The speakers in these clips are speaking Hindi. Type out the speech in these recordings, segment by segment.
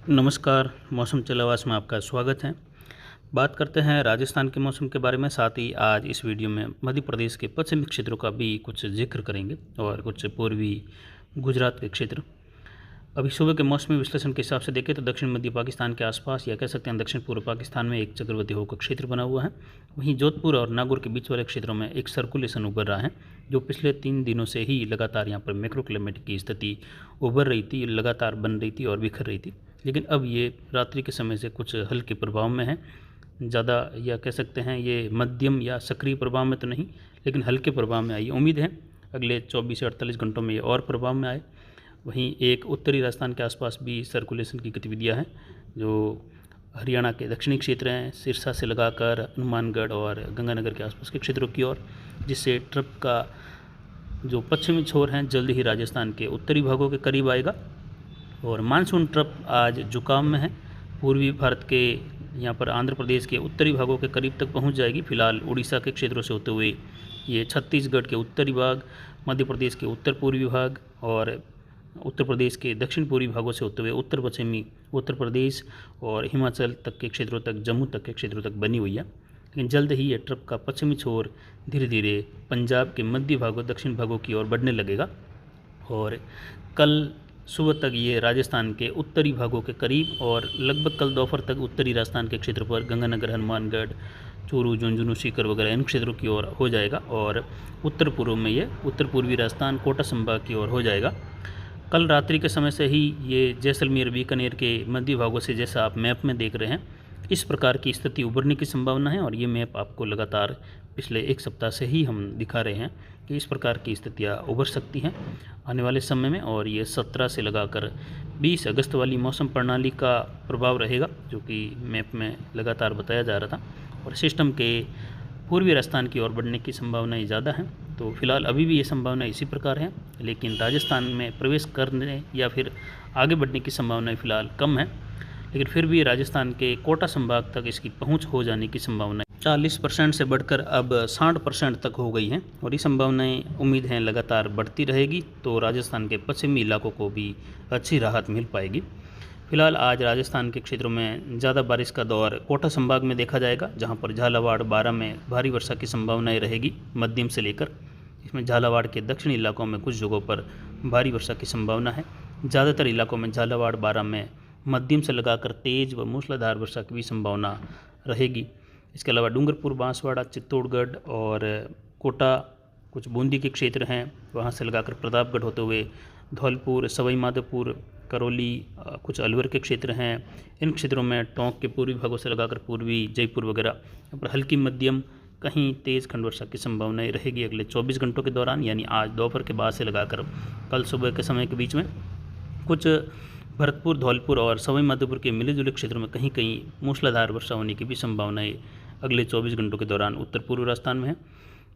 नमस्कार, मौसम चलावास में आपका स्वागत है। बात करते हैं राजस्थान के मौसम के बारे में, साथ ही आज इस वीडियो में मध्य प्रदेश के पश्चिमी क्षेत्रों का भी कुछ जिक्र करेंगे और कुछ पूर्वी गुजरात के क्षेत्र। अभी सुबह के मौसमी विश्लेषण के हिसाब से देखें तो दक्षिण मध्य पाकिस्तान के आसपास या कह सकते हैं दक्षिण पूर्व पाकिस्तान में एक चक्रवाती हवा का क्षेत्र बना हुआ है। वहीं जोधपुर और नागौर के बीच वाले क्षेत्रों में एक सर्कुलेशन उभर रहा है, जो पिछले 3 दिनों से ही लगातार यहाँ पर मैक्रो क्लाइमेट की स्थिति उभर रही थी, लगातार बन रही थी और बिखर रही थी। लेकिन अब ये रात्रि के समय से कुछ हल्के प्रभाव में है, ज़्यादा या कह सकते हैं ये मध्यम या सक्रिय प्रभाव में तो नहीं, लेकिन हल्के प्रभाव में आई। उम्मीद है अगले 24 से 48 घंटों में ये और प्रभाव में आए। वहीं एक उत्तरी राजस्थान के आसपास भी सर्कुलेशन की गतिविधियां हैं, जो हरियाणा के दक्षिणी क्षेत्र हैं, सिरसा से लगाकर हनुमानगढ़ और गंगानगर के आसपास के क्षेत्रों की ओर, जिससे ट्रप का जो पश्चिमी छोर हैं जल्द ही राजस्थान के उत्तरी भागों के करीब आएगा। और मानसून ट्रप आज जुकाम में है, पूर्वी भारत के यहाँ पर आंध्र प्रदेश के उत्तरी भागों के करीब तक पहुँच जाएगी। फिलहाल उड़ीसा के क्षेत्रों से होते हुए ये छत्तीसगढ़ के उत्तरी भाग, मध्य प्रदेश के उत्तर पूर्वी भाग और उत्तर प्रदेश के दक्षिण पूर्वी भागों से होते हुए उत्तर पश्चिमी उत्तर प्रदेश और हिमाचल तक के क्षेत्रों तक, जम्मू तक के क्षेत्रों तक बनी हुई है। लेकिन जल्द ही ये ट्रप का पश्चिमी छोर धीरे धीरे पंजाब के मध्य भागों, दक्षिण भागों की ओर बढ़ने लगेगा और कल सुबह तक ये राजस्थान के उत्तरी भागों के करीब और लगभग कल दोपहर तक उत्तरी राजस्थान के क्षेत्र पर गंगानगर, हनुमानगढ़, चूरू, झुंझुनू, सीकर वगैरह इन क्षेत्रों की ओर हो जाएगा और उत्तर पूर्व में ये उत्तर पूर्वी राजस्थान, कोटा संभाग की ओर हो जाएगा। कल रात्रि के समय से ही ये जैसलमेर, बीकानेर के मध्य भागों से, जैसा आप मैप में देख रहे हैं, इस प्रकार की स्थिति उभरने की संभावना है। और ये मैप आपको लगातार पिछले 1 सप्ताह से ही हम दिखा रहे हैं कि इस प्रकार की स्थितियाँ उभर सकती हैं आने वाले समय में। और ये 17 से लगाकर 20 अगस्त वाली मौसम प्रणाली का प्रभाव रहेगा, जो कि मैप में लगातार बताया जा रहा था। और सिस्टम के पूर्वी राजस्थान की ओर बढ़ने की संभावनाएं ज़्यादा हैं। तो फिलहाल अभी भी ये संभावना इसी प्रकार है, लेकिन राजस्थान में प्रवेश करने या फिर आगे बढ़ने की संभावनाएं फिलहाल कम है। लेकिन फिर भी राजस्थान के कोटा संभाग तक इसकी पहुंच हो जाने की संभावना 40% से बढ़कर अब 60% तक हो गई हैं और ये संभावनाएं उम्मीद है लगातार बढ़ती रहेगी, तो राजस्थान के पश्चिमी इलाकों को भी अच्छी राहत मिल पाएगी। फिलहाल आज राजस्थान के क्षेत्रों में ज़्यादा बारिश का दौर कोटा संभाग में देखा जाएगा, जहां पर झालावाड़, बारां में भारी वर्षा की संभावनाएं रहेगी मध्यम से लेकर। इसमें झालावाड़ के दक्षिणी इलाकों में कुछ जगहों पर भारी वर्षा की संभावना है। ज़्यादातर इलाकों में झालावाड़, बारां में मध्यम से लगाकर तेज़ व मूसलाधार वर्षा की भी संभावना रहेगी। इसके अलावा डूंगरपुर, बांसवाड़ा, चित्तौड़गढ़ और कोटा, कुछ बूंदी के क्षेत्र हैं, वहाँ से लगाकर प्रतापगढ़ होते हुए धौलपुर, सवाई माधोपुर, करौली, कुछ अलवर के क्षेत्र हैं। इन क्षेत्रों में टोंक के पूर्वी भागों से लगाकर पूर्वी जयपुर वगैरह, यहाँ पर हल्की मध्यम कहीं तेज़ खंड वर्षा की संभावनाएं रहेगी अगले 24 घंटों के दौरान, यानी आज दोपहर के बाद से लगाकर कल सुबह के समय के बीच में। कुछ भरतपुर, धौलपुर और सवाई माधोपुर के मिले जुले क्षेत्रों में कहीं कहीं मूसलाधार वर्षा होने की भी संभावनाएं अगले 24 घंटों के दौरान उत्तर पूर्व राजस्थान में है।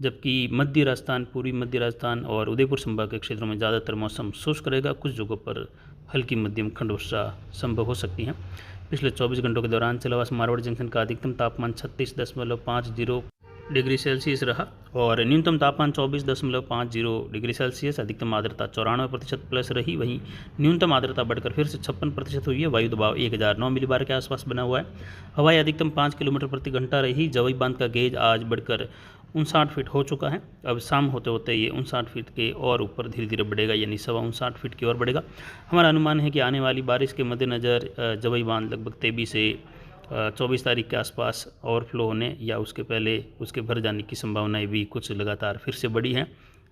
जबकि मध्य राजस्थान, पूर्वी मध्य राजस्थान और उदयपुर संभाग के क्षेत्रों में ज़्यादातर मौसम शुष्क रहेगा। कुछ जगहों पर हल्की मध्यम खंड वर्षा संभव हो सकती है। पिछले 24 घंटों के दौरान चलावास मारवाड़ जंक्शन का अधिकतम तापमान 36.50 डिग्री सेल्सियस रहा और न्यूनतम तापमान 24.50 डिग्री सेल्सियस। अधिकतम आर्द्रता 94% प्लस रही। वहीं न्यूनतम आर्द्रता बढ़कर फिर से 56% हुई है। वायु दबाव 1009 मिलीबार के आसपास बना हुआ है। हवाई अधिकतम 5 किलोमीटर प्रति घंटा रही। जवाई बांध का गेज आज बढ़कर 59 फीट हो चुका है। अब शाम होते होते ये 59 फीट के और ऊपर धीरे धीरे बढ़ेगा, यानी 59 फीट की ओर बढ़ेगा। हमारा अनुमान है कि आने वाली बारिश के मद्देनज़र जवाई बांध लगभग 23 से 24 तारीख के आसपास ओवरफ्लो होने या उसके पहले उसके भर जाने की संभावनाएं भी कुछ लगातार फिर से बढ़ी हैं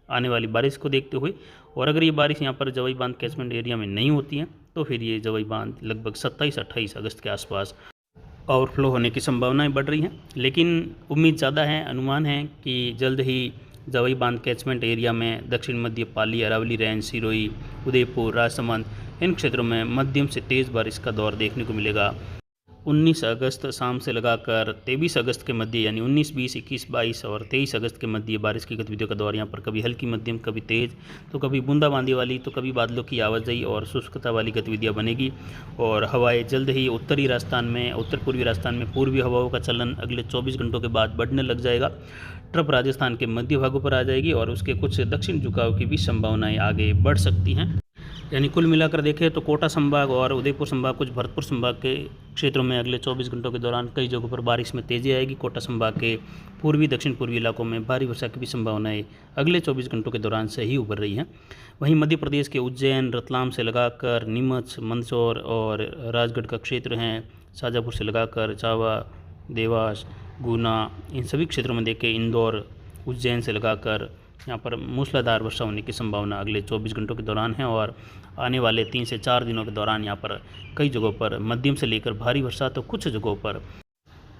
आने वाली बारिश को देखते हुए। और अगर ये बारिश यहाँ पर जवाई बांध कैचमेंट एरिया में नहीं होती है तो फिर ये जवाई बांध लगभग 27-28 अगस्त के आसपास ओवरफ्लो होने की संभावनाएं बढ़ रही हैं। लेकिन उम्मीद ज़्यादा है, अनुमान है कि जल्द ही जवाई बांध कैचमेंट एरिया में दक्षिण मध्य पाली, अरावली रेंज, सिरोही, उदयपुर, राजसमंद इन क्षेत्रों में मध्यम से तेज़ बारिश का दौर देखने को मिलेगा। 19 अगस्त शाम से लगाकर 23 अगस्त के मध्य, यानी 19, 20, 21, 22 और 23 अगस्त के मध्य बारिश की गतिविधियों का दौर यहाँ पर कभी हल्की मध्यम, कभी तेज़, तो कभी बूंदाबांदी वाली, तो कभी बादलों की आवाजाही और शुष्कता वाली गतिविधियाँ बनेगी। और हवाएं जल्द ही उत्तरी राजस्थान में, उत्तर पूर्वी राजस्थान में पूर्वी हवाओं का चलन अगले 24 घंटों के बाद बढ़ने लग जाएगा। ट्रप राजस्थान के मध्य भागों पर आ जाएगी और उसके कुछ दक्षिण झुकाव की भी संभावनाएँ आगे बढ़ सकती हैं। यानी कुल मिलाकर देखें तो कोटा संभाग और उदयपुर संभाग, कुछ भरतपुर संभाग के क्षेत्रों में अगले 24 घंटों के दौरान कई जगहों पर बारिश में तेज़ी आएगी। कोटा संभाग के पूर्वी दक्षिण पूर्वी इलाकों में भारी वर्षा की भी संभावनाएं अगले 24 घंटों के दौरान से ही उभर रही हैं। वहीं मध्य प्रदेश के उज्जैन, रतलाम से लगाकर नीमच, मंदसौर और राजगढ़ का क्षेत्र हैं, शाजापुर से लगाकर चावा, देवास, गुना, इन सभी क्षेत्रों में देखें इंदौर, उज्जैन से लगाकर यहाँ पर मूसलाधार वर्षा होने की संभावना अगले 24 घंटों के दौरान है। और आने वाले 3 से 4 दिनों के दौरान यहाँ पर कई जगहों पर मध्यम से लेकर भारी वर्षा, तो कुछ जगहों पर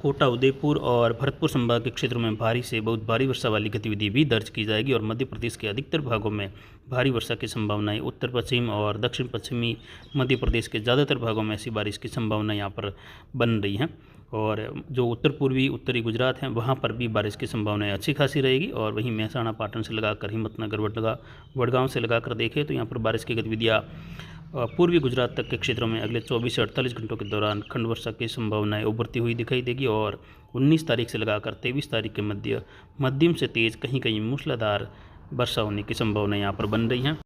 कोटा, उदयपुर और भरतपुर संभाग के क्षेत्रों में भारी से बहुत भारी वर्षा वाली गतिविधि भी दर्ज की जाएगी। और मध्य प्रदेश के अधिकतर भागों में भारी वर्षा की संभावनाएं, उत्तर पश्चिम और दक्षिण पश्चिमी मध्य प्रदेश के ज़्यादातर भागों में ऐसी बारिश की संभावना यहाँ पर बन रही हैं। और जो उत्तर पूर्वी उत्तरी गुजरात हैं वहाँ पर भी बारिश की संभावनाएं अच्छी खासी रहेगी। और वहीं महसाणा, पाटन से लगाकर हिम्मतनगर, वडगांव से लगाकर देखें तो यहाँ पर बारिश की गतिविधियाँ पूर्वी गुजरात तक के क्षेत्रों में अगले 24 से 48 घंटों के दौरान खंड वर्षा की संभावनाएं उभरती हुई दिखाई देगी। और 19 तारीख से लगाकर 23 तारीख के मध्य मध्यम से तेज़ कहीं कहीं मूसलाधार वर्षा होने की संभावना यहाँ पर बन रही हैं।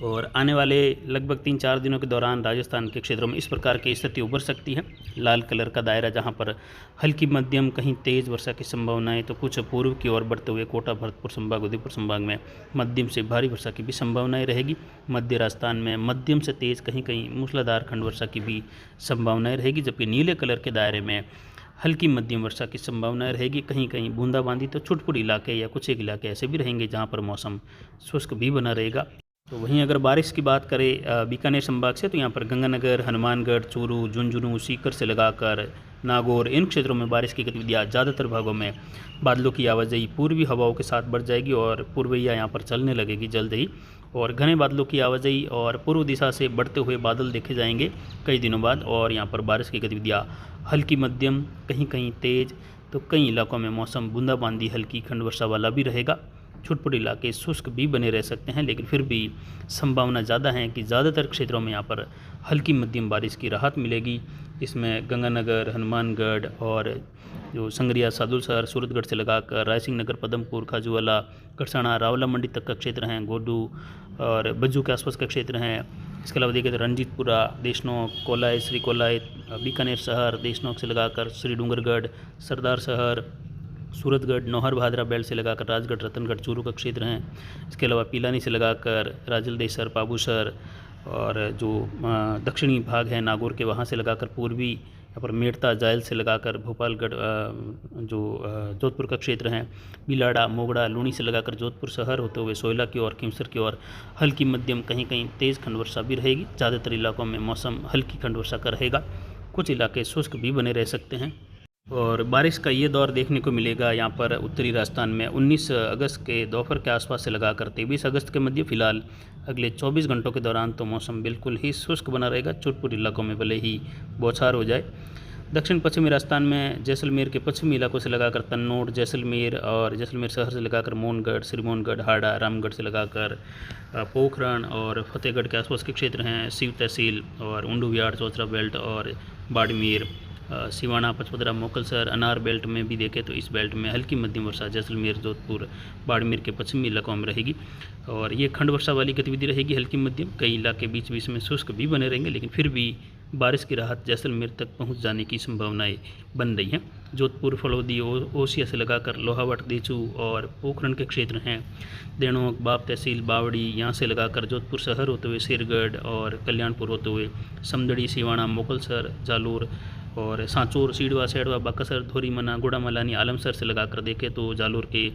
और आने वाले लगभग 3-4 दिनों के दौरान राजस्थान के क्षेत्रों में इस प्रकार की स्थिति उभर सकती है। लाल कलर का दायरा जहां पर हल्की मध्यम कहीं तेज़ वर्षा की संभावनाएं, तो कुछ पूर्व की ओर बढ़ते हुए कोटा, भरतपुर संभाग, उदयपुर संभाग में मध्यम से भारी वर्षा की भी संभावनाएं रहेगी। मध्य राजस्थान में मध्यम से तेज़ कहीं कहीं मूसलाधार खंड वर्षा की भी संभावनाएं रहेगी। जबकि नीले कलर के दायरे में हल्की मध्यम वर्षा की संभावनाएं रहेगी। कहीं कहीं बूंदाबांदी, तो छुटपुट इलाके या कुछ एक इलाके ऐसे भी रहेंगे जहाँ पर मौसम शुष्क भी बना रहेगा। तो वहीं अगर बारिश की बात करें बीकानेर संभाग से, तो यहाँ पर गंगानगर, हनुमानगढ़, चूरू, झुंझुनू, सीकर से लगाकर नागौर, इन क्षेत्रों में बारिश की गतिविधियाँ ज़्यादातर भागों में बादलों की आवाजाही पूर्वी हवाओं के साथ बढ़ जाएगी और पूर्वैया यहाँ पर चलने लगेगी जल्द ही। और घने बादलों की आवाजाही और पूर्व दिशा से बढ़ते हुए बादल देखे जाएंगे कई दिनों बाद। और यहाँ पर बारिश की गतिविधियाँ हल्की मध्यम, कहीं कहीं तेज़, तो कई इलाकों में मौसम बूंदाबांदी, हल्की खंड वर्षा वाला भी रहेगा। छुटपुट इलाके शुष्क भी बने रह सकते हैं, लेकिन फिर भी संभावना ज़्यादा है कि ज़्यादातर क्षेत्रों में यहाँ पर हल्की मध्यम बारिश की राहत मिलेगी। इसमें गंगानगर, हनुमानगढ़ और जो संगरिया, सादुलसर, सूरतगढ़ से लगाकर रायसिंह नगर, पदमपुर, खाजूवाला, करसाना, रावला मंडी तक का क्षेत्र हैं, गोडू और बज्जू के आसपास का क्षेत्र हैं। इसके अलावा देखें तो रंजीतपुरा, देशनोक, कोलाय, श्री कोलाय, बीकानेर शहर, देशनोक से लगाकर श्री डूंगरगढ़, सरदार शहर, सूरतगढ़, नौहर भादरा बेल्ट से लगाकर राजगढ़, रतनगढ़, चूरू का क्षेत्र हैं। इसके अलावा पिलानी से लगाकर राजलदेसर, पाबूसर और जो दक्षिणी भाग है नागौर के, वहाँ से लगाकर पूर्वी यहाँ पर मेड़ता, जायल से लगाकर भोपालगढ़, जो जोधपुर का क्षेत्र है, बिलाड़ा, मोगड़ा, लूणी से लगाकर जोधपुर शहर होते हुए सोयला की ओर, किमसर की ओर हल्की मध्यम, कहीं कहीं तेज़ खंड वर्षा भी रहेगी। ज़्यादातर इलाकों में मौसम हल्की खंड वर्षा का रहेगा। कुछ इलाके शुष्क भी बने रह सकते हैं। और बारिश का ये दौर देखने को मिलेगा यहाँ पर उत्तरी राजस्थान में 19 अगस्त के दोपहर के आसपास से लगाकर 23 अगस्त के मध्य। फिलहाल अगले 24 घंटों के दौरान तो मौसम बिल्कुल ही शुष्क बना रहेगा, छुटपुट इलाकों में भले ही बौछार हो जाए। दक्षिण पश्चिमी राजस्थान में जैसलमेर के पश्चिमी इलाकों से लगाकर तन्नौर, जैसलमेर और जैसलमेर शहर से लगाकर मोहनगढ़, श्रीमोहनगढ़, हाड़ा, रामगढ़ से लगाकर पोखरण और फतेहगढ़ के आसपास के क्षेत्र हैं, सीव तहसील और ऊंडू विहार, चौथरा बेल्ट और बाड़मेर, सिवाना, पचपदरा, मोकलसर, अनार बेल्ट में भी देखें तो इस बेल्ट में हल्की मध्यम वर्षा जैसलमेर, जोधपुर, बाड़मेर के पश्चिमी इलाकों में रहेगी। और ये खंड वर्षा वाली गतिविधि रहेगी हल्की मध्यम। कई इलाके बीच बीच में शुष्क भी बने रहेंगे, लेकिन फिर भी बारिश की राहत जैसलमेर तक पहुंच जाने की संभावनाएं बन रही हैं। जोधपुर, फलौदी, ओसिया से लगाकर लोहावट, देचू और पोखरण के क्षेत्र हैं। देणोक, बाप तहसील, बावड़ी, यहाँ से लगाकर जोधपुर शहर होते हुए शेरगढ़ और कल्याणपुर होते हुए समदड़ी, सिवाना, मोकलसर, जालोर और सांचौर, सीडवा, सैडवा, बाकासर, धोरीमना, गुड़ामलानी, आलमसर से लगाकर देखें तो जालोर के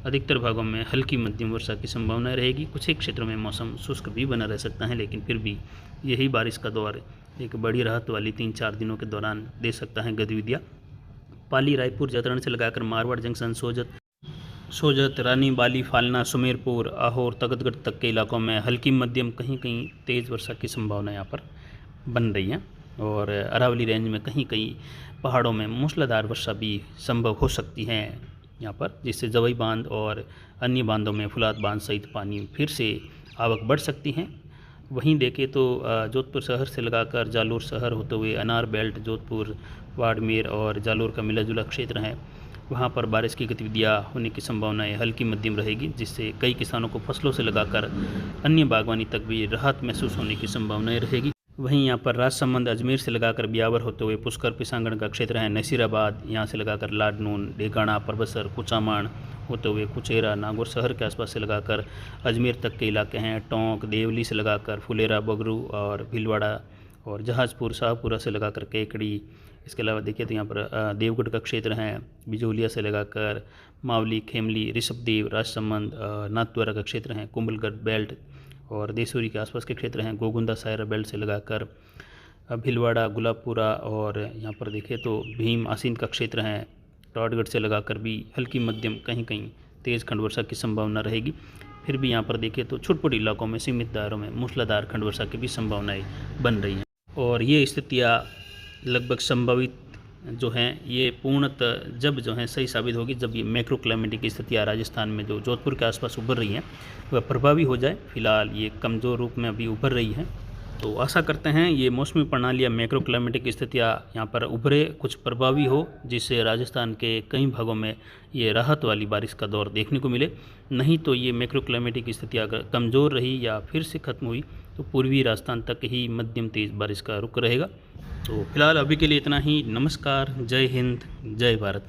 अधिकतर भागों में हल्की मध्यम वर्षा की संभावना रहेगी। कुछ एक क्षेत्रों में मौसम शुष्क भी बना रह सकता है, लेकिन फिर भी यही बारिश का दौर एक बड़ी राहत वाली 3-4 दिनों के दौरान दे सकता है गतिविधियाँ। पाली, रायपुर, जतरण से लगाकर मारवाड़ जंक्शन, सोजत, रानी, बाली, फालना, सुमेरपुर, आहोर, तगतगढ़ तक के इलाकों में हल्की मध्यम, कहीं कहीं तेज़ वर्षा की संभावना यहाँ पर बन रही है। और अरावली रेंज में कहीं कहीं पहाड़ों में मूसलाधार वर्षा भी संभव हो सकती है यहाँ पर, जिससे जवई बांध और अन्य बांधों में फुलाद बांध सहित पानी फिर से आवक बढ़ सकती है। वहीं देखें तो जोधपुर शहर से लगाकर जालोर शहर होते हुए अनार बेल्ट, जोधपुर, बाड़मेर और जालोर का मिला जुला क्षेत्र है। वहाँ पर बारिश की गतिविधियाँ होने की संभावनाएं हल्की मध्यम रहेगी, जिससे कई किसानों को फसलों से लगाकर अन्य बागवानी तक भी राहत महसूस होने की संभावनाएं रहेगी। वहीं यहाँ पर राजसमंद अजमेर से लगाकर ब्यावर होते हुए पुष्कर पिसांगण का क्षेत्र है, नसीराबाद यहाँ से लगाकर लाडनून, डेगाना, परबसर, कुचामाण होते हुए कुचेरा, नागौर शहर के आसपास से लगाकर अजमेर तक के इलाके हैं, टोंक, देवली से लगाकर फुलेरा, बगरू और भीलवाड़ा और जहाजपुर, शाहपुरा से लगाकर केकड़ी। इसके अलावा देखिए तो यहाँ पर देवगढ़ का क्षेत्र है, बिजोलिया से लगाकर मावली, खेमली, ऋषभदेव, राजसमंद, नाथद्वारा का क्षेत्र है, कुंभलगढ़ बेल्ट और देसूरी के आसपास के क्षेत्र हैं, गोगुंदा सायरा बेल्ट से लगाकर भीलवाड़ा, गुलाबपुरा और यहाँ पर देखें तो भीम आसीन का क्षेत्र है, रावतगढ़ से लगाकर भी हल्की मध्यम कहीं कहीं तेज़ खंड वर्षा की संभावना रहेगी। फिर भी यहाँ पर देखें तो छोटे इलाकों में सीमित दायरों में मूसलाधार खंड वर्षा की भी संभावनाएँ बन रही हैं और ये स्थितियाँ लगभग संभावित जो हैं ये पूर्णतः जब जो है सही साबित होगी, जब ये मैक्रो क्लाइमेटिक स्थितियाँ राजस्थान में जो जोधपुर के आसपास उभर रही हैं वह प्रभावी हो जाए। फिलहाल ये कमज़ोर रूप में अभी उभर रही हैं, तो आशा करते हैं ये मौसमी प्रणाली या मैक्रो क्लाइमेटिक स्थितियाँ यहाँ पर उभरे, कुछ प्रभावी हो, जिससे राजस्थान के कई भागों में ये राहत वाली बारिश का दौर देखने को मिले। नहीं तो ये मैक्रो क्लाइमेटिक स्थितियाँ अगर कमज़ोर रही या फिर से ख़त्म हुई तो पूर्वी राजस्थान तक ही मध्यम तेज़ बारिश का रुख रहेगा। तो फिलहाल अभी के लिए इतना ही। नमस्कार, जय हिंद, जय भारत।